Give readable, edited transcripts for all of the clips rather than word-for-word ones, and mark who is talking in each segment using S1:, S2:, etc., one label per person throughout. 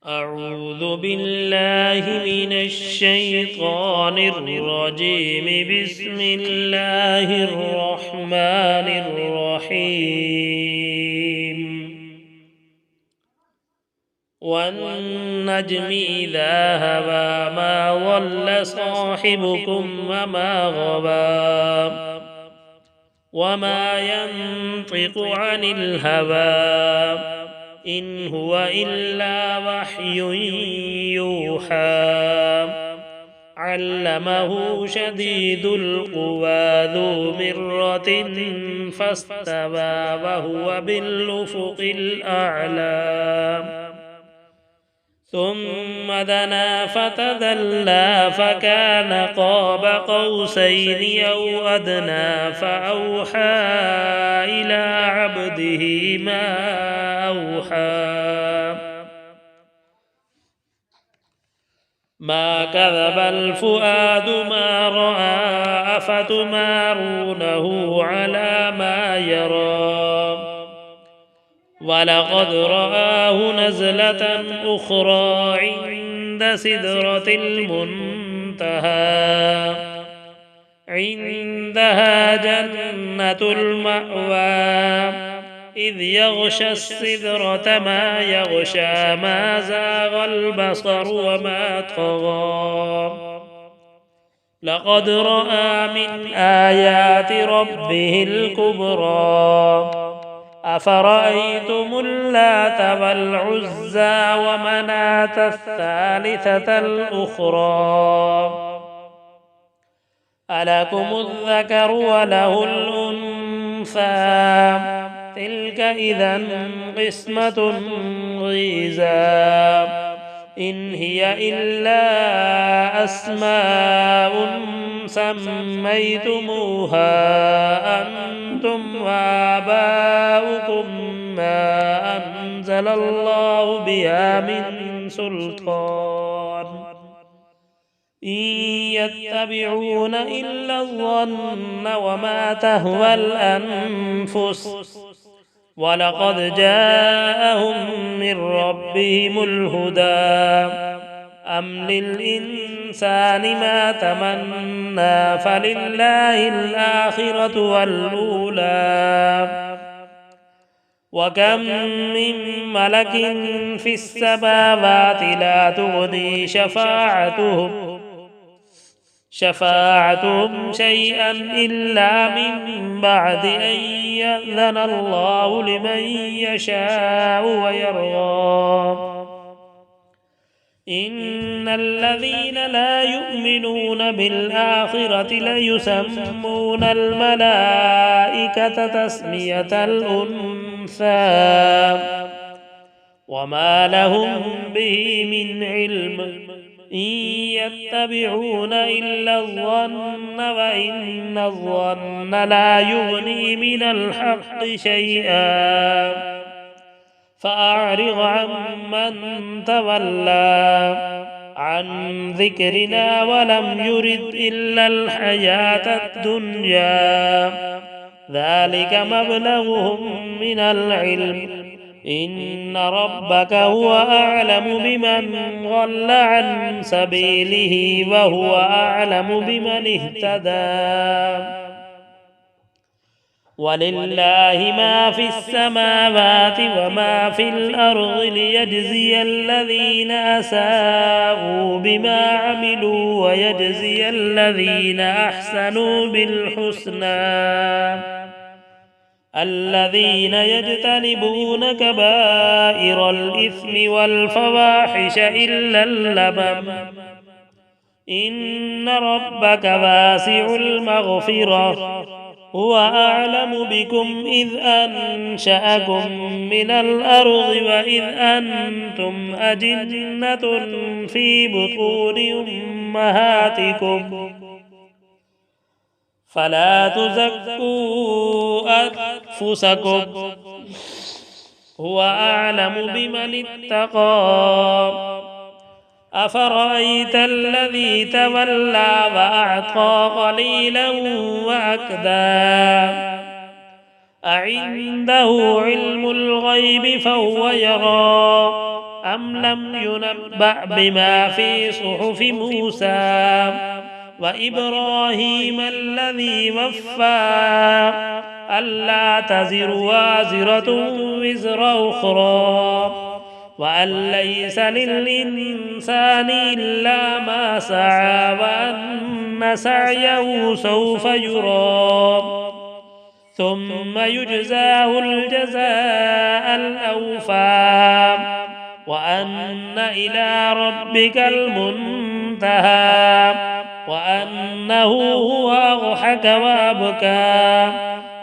S1: أعوذ بالله من الشيطان الرجيم. بسم الله الرحمن الرحيم. والنجم إذا هوى ما ضل صاحبكم وما غوى وما ينطق عن الهوى إن هو إلا وحي يوحى. علمه شديد القوى ذو مرة فاستوى وهو بالأفق الأعلى. ثم دنا فتدلى فكان قاب قوسين أو أدنى فأوحى إلى عبده ما أوحى. ما كذب الفؤاد ما رأى أفتمارونه على ما يرى. ولقد رآه نزلة أخرى عند سدرة المنتهى عندها جنة المأوى إذ يغشى السدرة ما يغشى ما زاغ البصر وما طغى. لقد رأى من آيات ربه الكبرى. أفرأيتم اللات والعزى ومناة الثالثة الأخرى. ألكم الذكر وله الأنثى تلك إذا قسمة ضيزى. إن هي إلا أسماء سميتموها أنتم وآباؤكم ما أنزل الله بها من سلطان إن يتبعون إلا الظن وما تهوى الأنفس ولقد جاءهم من ربهم الهدى. أم للإنسان ما تمنى فلله الآخرة والأولى. وكم من ملك في السماوات لا تغني شفاعتهم شيئا إلا من بعد أن يأذن الله لمن يشاء ويرضى. إن الذين لا يؤمنون بالآخرة ليسمون الملائكة تسمية الأنثى وما لهم به من علم إن يتبعون إلا الظن وإن الظن لا يغني من الحق شيئا. فأعرض عمن تولى عن ذكرنا ولم يرد إلا الحياة الدنيا. ذلك مبلغهم من العلم إن ربك هو أعلم بمن ضل عن سبيله وهو أعلم بمن اهتدى. ولله ما في السماوات وما في الأرض ليجزي الذين أساءوا بما عملوا ويجزي الذين أحسنوا بالحسنى. الذين يجتنبون كبائر الإثم والفواحش إلا اللمم إن ربك واسع المغفرة هو أعلم بكم إذ أنشأكم من الأرض وإذ أنتم أجنة في بطون أمهاتكم فلا تزكوا أنفسكم هو أعلم بمن اتقى. أفرأيت الذي تولى وأعطى قليلا وأكدى أعنده علم الغيب فهو يرى أم لم ينبأ بما في صحف موسى وإبراهيم الذي وفى ألا تزر وازرة وزر أخرى وأن ليس للإنسان إلا ما سعى وأن سعيه سوف يرى ثم يجزاه الجزاء الأوفى وأن إلى ربك المنتهى وأنه هو أضحك وأبكى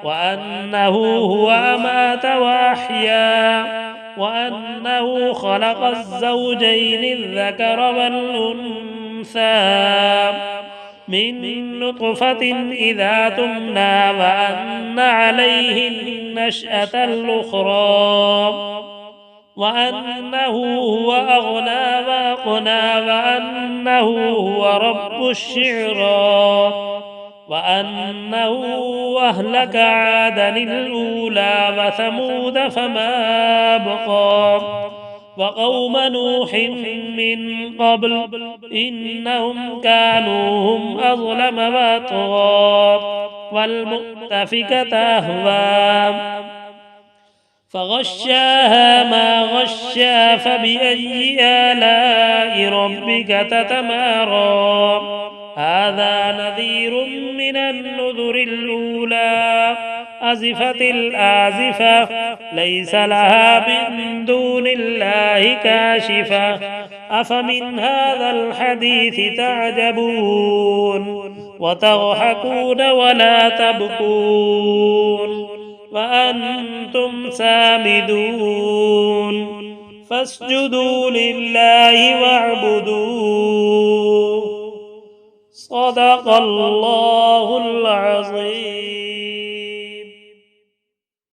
S1: وأنه هو أمات وأحيا وأنه خلق الزوجين الذكر والأنثى من نطفة إذا تمنى وأن عليه النشأة الأخرى وأنه هو أغنى وأقنى وأنه هو رب الشعرى وأنه أهلك عادا الأولى وثمود فما أبقى وقوم نوح من قبل إنهم كانوا هم أظلم وأطغى والمؤتفكة أهوى فغشاها ما غشا فبأي آلاء ربك تتمارى هذا نذير من النذر الأولى أزفت الآزفة ليس لها من دون الله كاشفة أفمن هذا الحديث تعجبون وتضحكون ولا تبكون وأنتم سامدون فاسجدوا لله واعبدوه صدق الله العظيم.